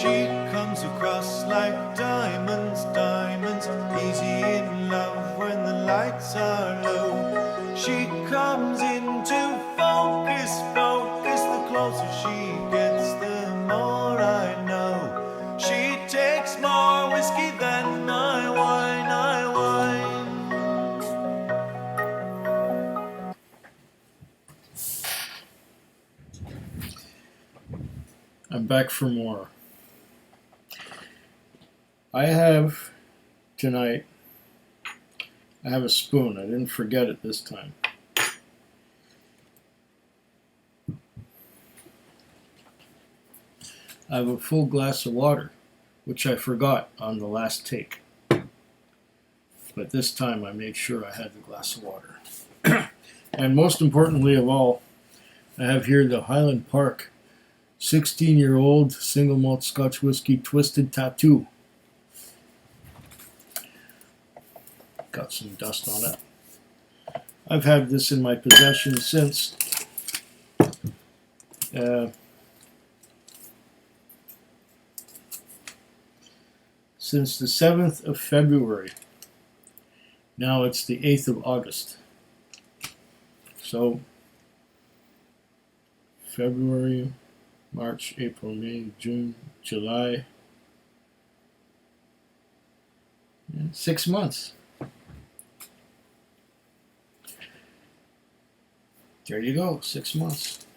She comes across like diamonds, diamonds, easy in love when the lights are low. She comes into focus, focus, the closer she gets, the more I know. She takes more whiskey than my wine, I'm back for more. I have tonight, I have a spoon. I didn't forget it this time. I have a full glass of water, which I forgot on the last take. But this time I made sure I had the glass of water. And most importantly of all, I have here the Highland Park 16-year-old single malt Scotch whiskey Twisted Tattoo. Got some dust on it. I've had this in my possession since the 7th of February. Now it's the 8th of August. So February, March, April, May, June, July. 6 months. There you go, 6 months.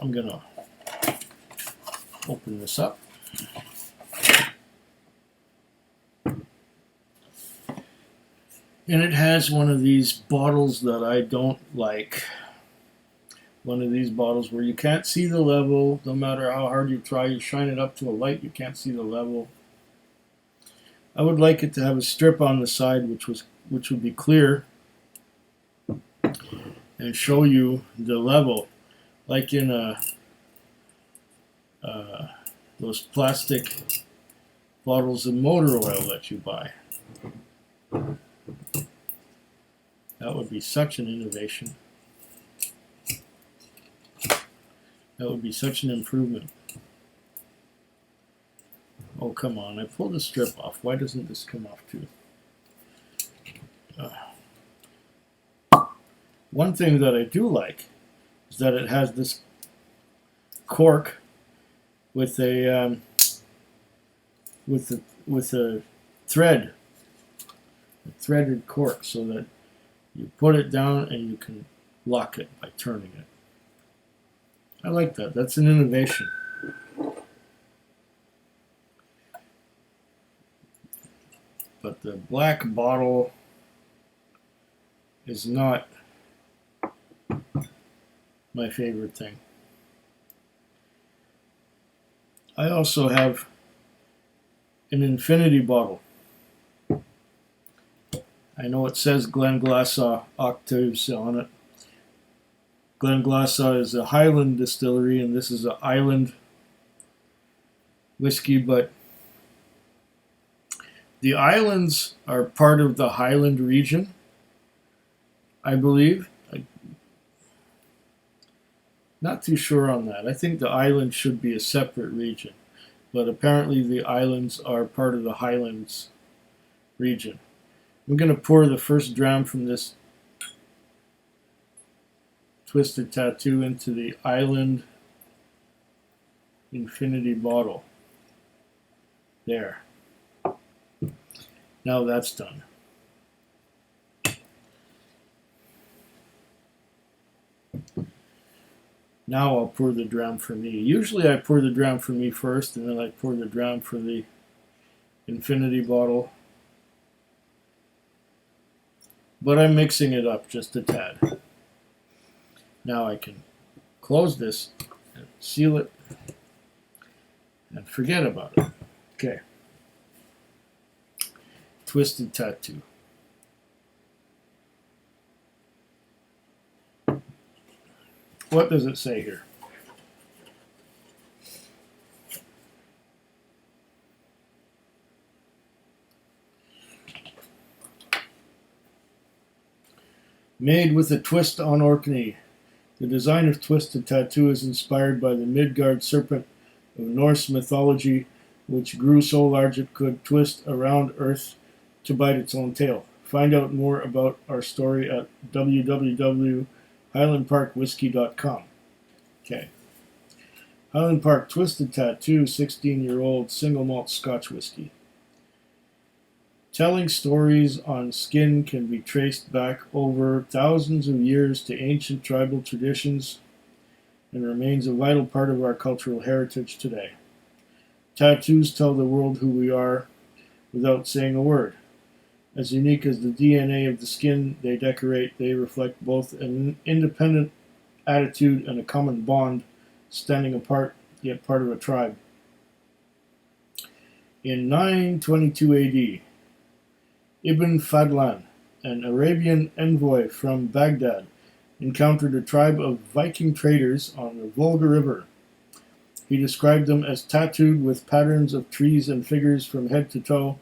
I'm gonna open this up. And it has one of these bottles that I don't like. One of these bottles where you can't see the level, no matter how hard you try, you shine it up to a light, you can't see the level. I would like it to have a strip on the side which would be clear and show you the level, like in those plastic bottles of motor oil that you buy. That would be such an innovation. That would be such an improvement. Oh, come on. I pulled the strip off. Why doesn't this come off too? One thing that I do like is that it has this cork with a thread, a threaded cork, so that you put it down and you can lock it by turning it. I like that. That's an innovation. But the black bottle is not my favorite thing. I also have an infinity bottle. I know it says Glenglassaugh Octaves on it. Glenglassaugh is a Highland distillery, and this is an island whiskey, but the islands are part of the Highland region, I believe. I'm not too sure on that. I think the island should be a separate region, but apparently the islands are part of the Highlands region. I'm going to pour the first dram from this Twisted Tattoo into the Island Infinity bottle. There. Now that's done. Now I'll pour the dram for me. Usually I pour the dram for me first, and then I pour the dram for the Infinity bottle. But I'm mixing it up just a tad. Now I can close this and seal it and forget about it. Okay. Twisted Tattoo. What does it say here? Made with a twist on Orkney. The design of Twisted Tattoo is inspired by the Midgard serpent of Norse mythology, which grew so large it could twist around Earth to bite its own tail. Find out more about our story at www.highlandparkwhiskey.com. Okay. Highland Park Twisted Tattoo 16-year-old single malt Scotch whiskey. Telling stories on skin can be traced back over thousands of years to ancient tribal traditions and remains a vital part of our cultural heritage today. Tattoos tell the world who we are without saying a word. As unique as the DNA of the skin they decorate, they reflect both an independent attitude and a common bond, standing apart yet part of a tribe. In 922 AD, Ibn Fadlan, an Arabian envoy from Baghdad, encountered a tribe of Viking traders on the Volga River. He described them as tattooed with patterns of trees and figures from head to toe.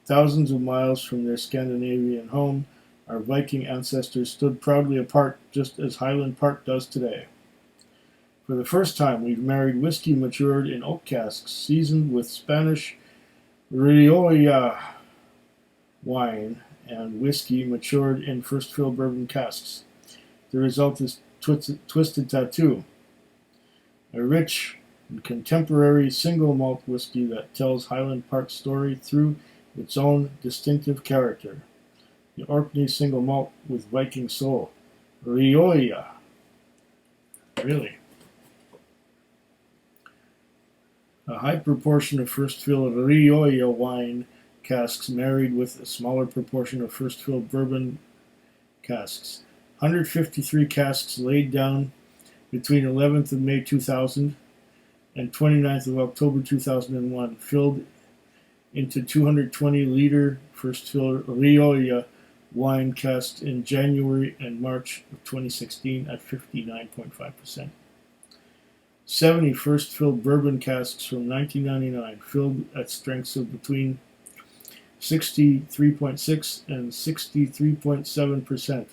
Thousands of miles from their Scandinavian home, our Viking ancestors stood proudly apart, just as Highland Park does today. For the first time, we've married whiskey matured in oak casks, seasoned with Spanish Rioja wine and whiskey matured in first fill bourbon casks. The result is Twisted Tattoo, a rich and contemporary single malt whiskey that tells Highland Park's story through its own distinctive character. The Orkney single malt with Viking soul. Rioja. Really? A high proportion of first fill Rioja wine casks married with a smaller proportion of first fill bourbon casks. 153 casks laid down between 11th of May 2000 and 29th of October 2001, filled into 220-liter first fill Rioja wine casks in January and March of 2016 at 59.5%. 70 first fill bourbon casks from 1999, filled at strengths of between 63.6 and 63.7%.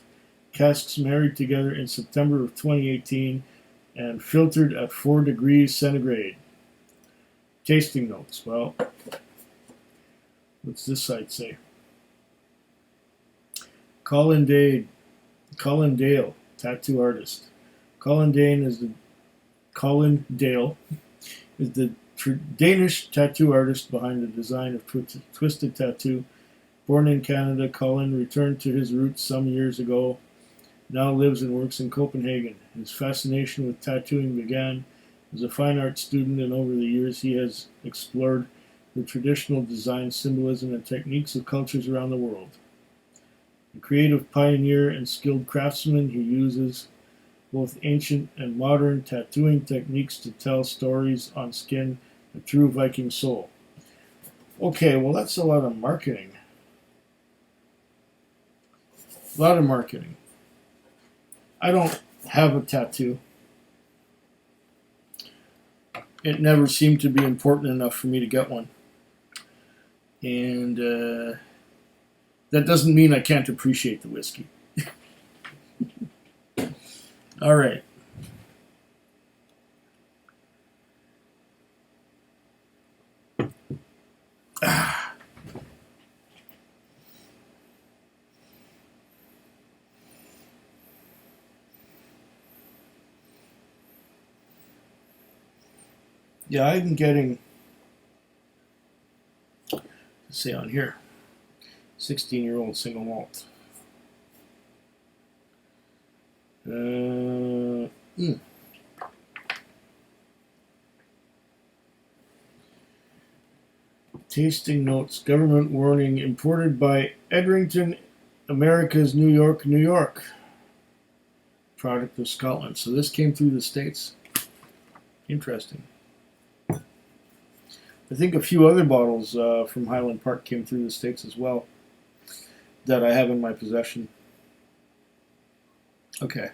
Casks married together in September of 2018 and filtered at 4 degrees centigrade. Tasting notes. Well, what's this side say? Colin Dale, tattoo artist. Colin Dale is the Danish tattoo artist behind the design of Twisted Tattoo. Born in Canada, Colin returned to his roots some years ago, now lives and works in Copenhagen. His fascination with tattooing began as a fine art student, and over the years he has explored the traditional design, symbolism, and techniques of cultures around the world. A creative pioneer and skilled craftsman, he uses both ancient and modern tattooing techniques to tell stories on skin, a true Viking soul. Okay, well, that's a lot of marketing. A lot of marketing. I don't have a tattoo. It never seemed to be important enough for me to get one. And that doesn't mean I can't appreciate the whiskey. All right. Yeah, I'm getting, let's say on here, 16-year-old single malt. Tasting notes. Government warning. Imported by Edrington, America's New York, New York. Product of Scotland. So this came through the States. Interesting. I think a few other bottles from Highland Park came through the States as well that I have in my possession. Okay.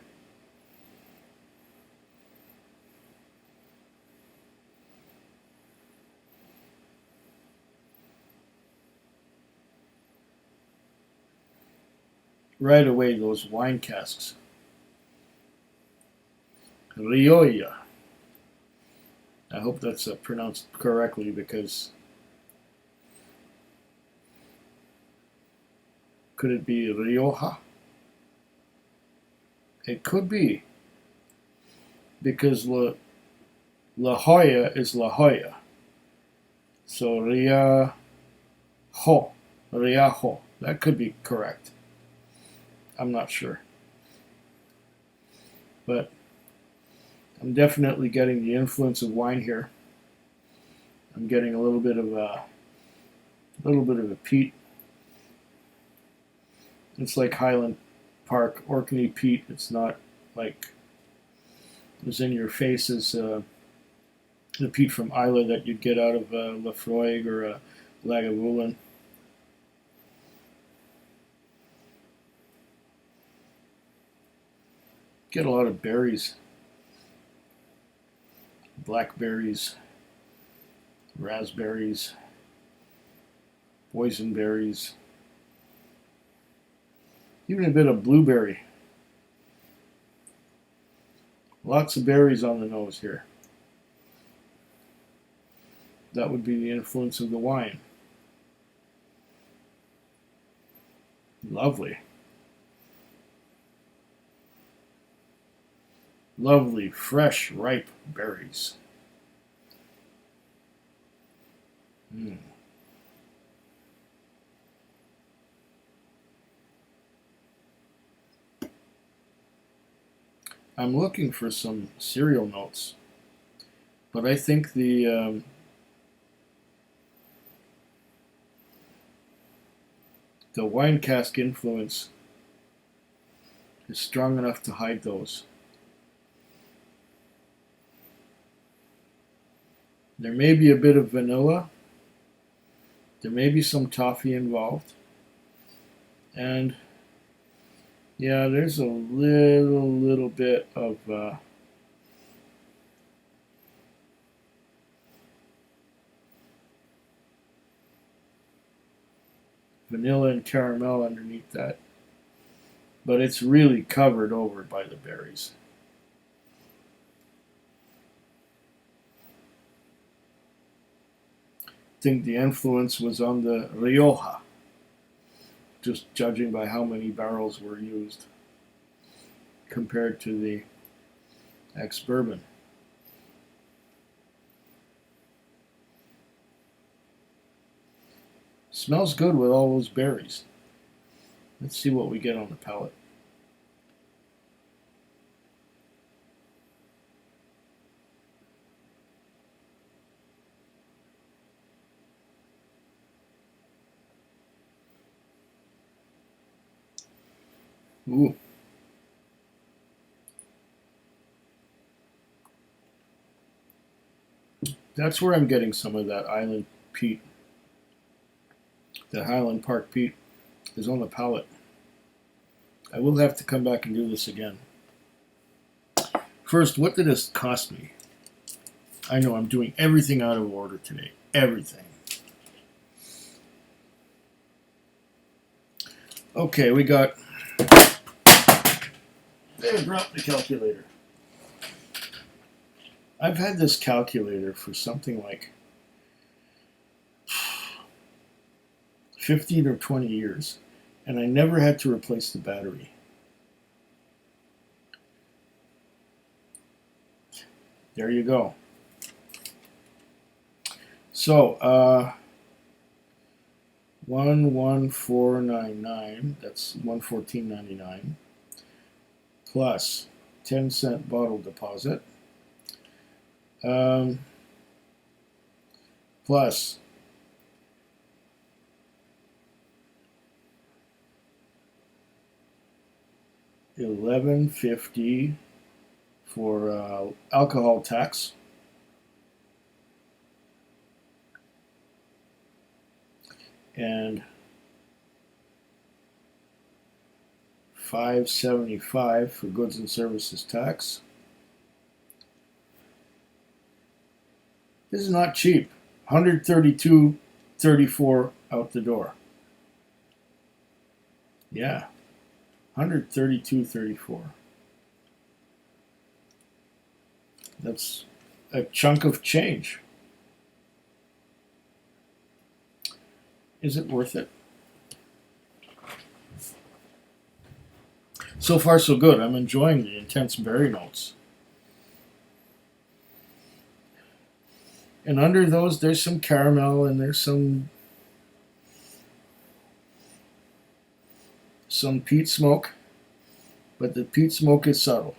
Right away, those wine casks. Rioja. I hope that's pronounced correctly, because could it be Rioja? It could be, because La Jolla is La Jolla. So Riajo. That could be correct. I'm not sure. But I'm definitely getting the influence of wine here. I'm getting a little bit of a peat. It's like Highland Park, Orkney peat. It's not like as in your face as the peat from Islay that you'd get out of Lafroig or Lagavulin. Get a lot of berries. Blackberries, raspberries, boysenberries, even a bit of blueberry. Lots of berries on the nose here. That would be the influence of the wine. Lovely. Lovely, fresh, ripe berries. I'm looking for some cereal notes, but I think the wine cask influence is strong enough to hide those. There may be a bit of vanilla. There may be some toffee involved. And yeah, there's a little bit of vanilla and caramel underneath that. But it's really covered over by the berries. I think the influence was on the Rioja, just judging by how many barrels were used compared to the ex-bourbon. Smells good with all those berries. Let's see what we get on the palate. Ooh. That's where I'm getting some of that island peat. The Highland Park peat is on the palate. I will have to come back and do this again. First, what did this cost me? I know I'm doing everything out of order today. Everything. Okay, we got... There, dropped the calculator. I've had this calculator for something like 15 or 20 years, and I never had to replace the battery. There you go. So, 11499, that's 114.99, plus 10-cent bottle deposit, plus $11.50 for alcohol tax, and $5.75 for goods and services tax. This is not cheap. $132.34 out the door. Yeah, $132.34. That's a chunk of change. Is it worth it? So far, so good. I'm enjoying the intense berry notes. And under those, there's some caramel and there's some peat smoke, but the peat smoke is subtle.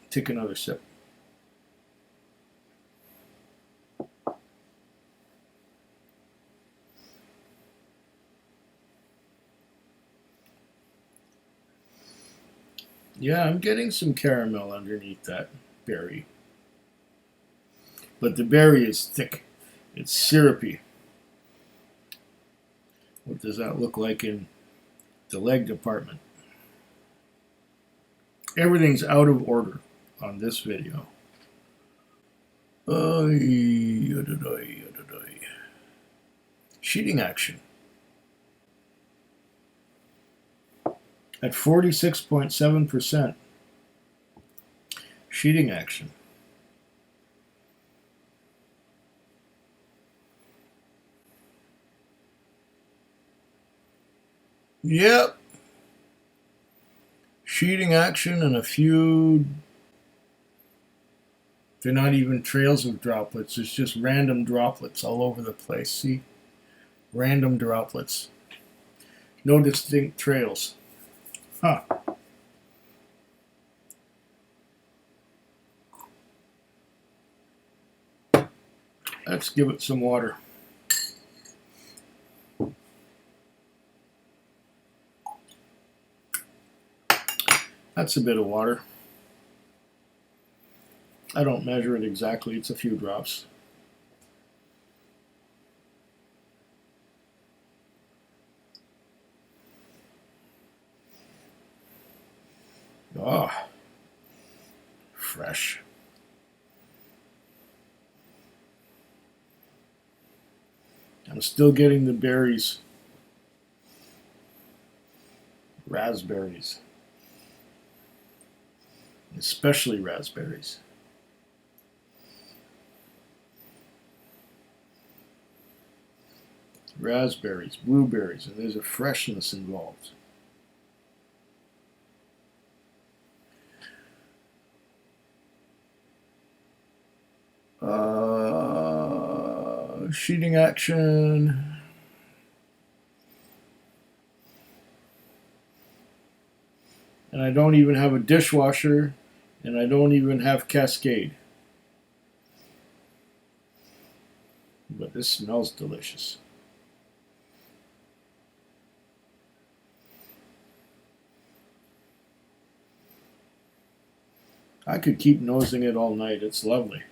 Take another sip. Yeah, I'm getting some caramel underneath that berry. But the berry is thick. It's syrupy. What does that look like in the leg department? Everything's out of order on this video. Sheeting action. At 46.7%. Sheeting action. Yep. Sheeting action and a few. They're not even trails of droplets. It's just random droplets all over the place. See? Random droplets. No distinct trails. Huh. Let's give it some water. That's a bit of water. I don't measure it exactly. It's a few drops. Oh, fresh. I'm still getting the berries. Raspberries. Especially raspberries. Raspberries, blueberries, and there's a freshness involved. Sheeting action. And I don't even have a dishwasher, and I don't even have Cascade. But this smells delicious. I could keep nosing it all night. It's lovely.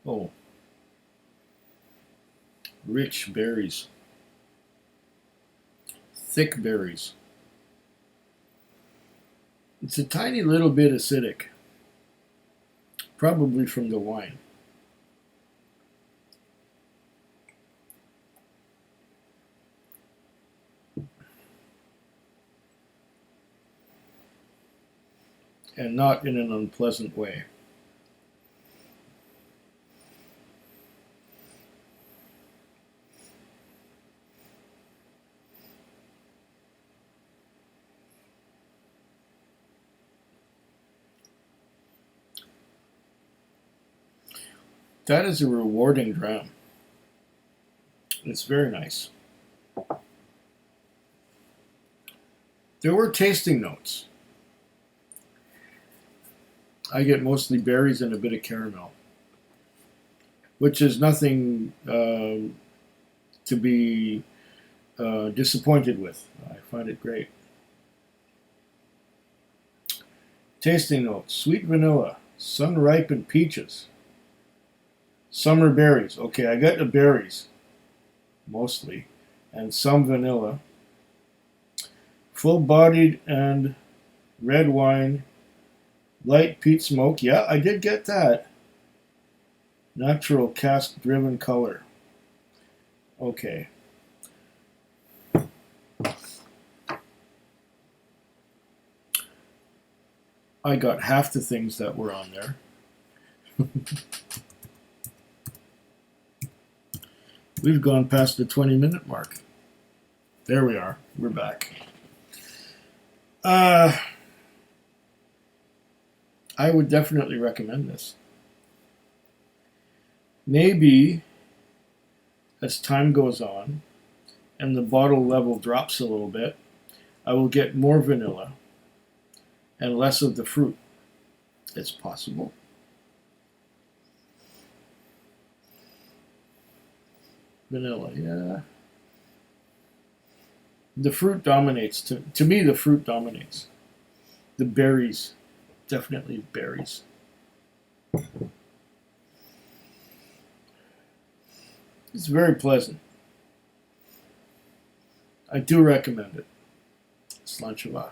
Oh, rich berries, thick berries. It's a tiny little bit acidic, probably from the wine. And not in an unpleasant way. That is a rewarding dram. It's very nice. There were tasting notes. I get mostly berries and a bit of caramel, which is nothing to be disappointed with. I find it great. Tasting notes: sweet vanilla, sun-ripened peaches, Summer berries. Okay, I got the berries, mostly, and some vanilla. Full-bodied and red wine, light peat smoke. Yeah, I did get that. Natural cask-driven color. Okay. I got half the things that were on there. We've gone past the 20-minute mark. There we are. We're back. I would definitely recommend this. Maybe as time goes on and the bottle level drops a little bit, I will get more vanilla and less of the fruit. It's possible. Vanilla, yeah. The fruit dominates. To me, the fruit dominates. The berries, definitely berries. It's very pleasant. I do recommend it. Slanchava.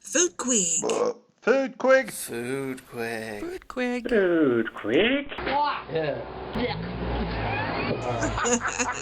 Food Quig. Food quick. Food quick. Food Quig. Food quick. Yeah.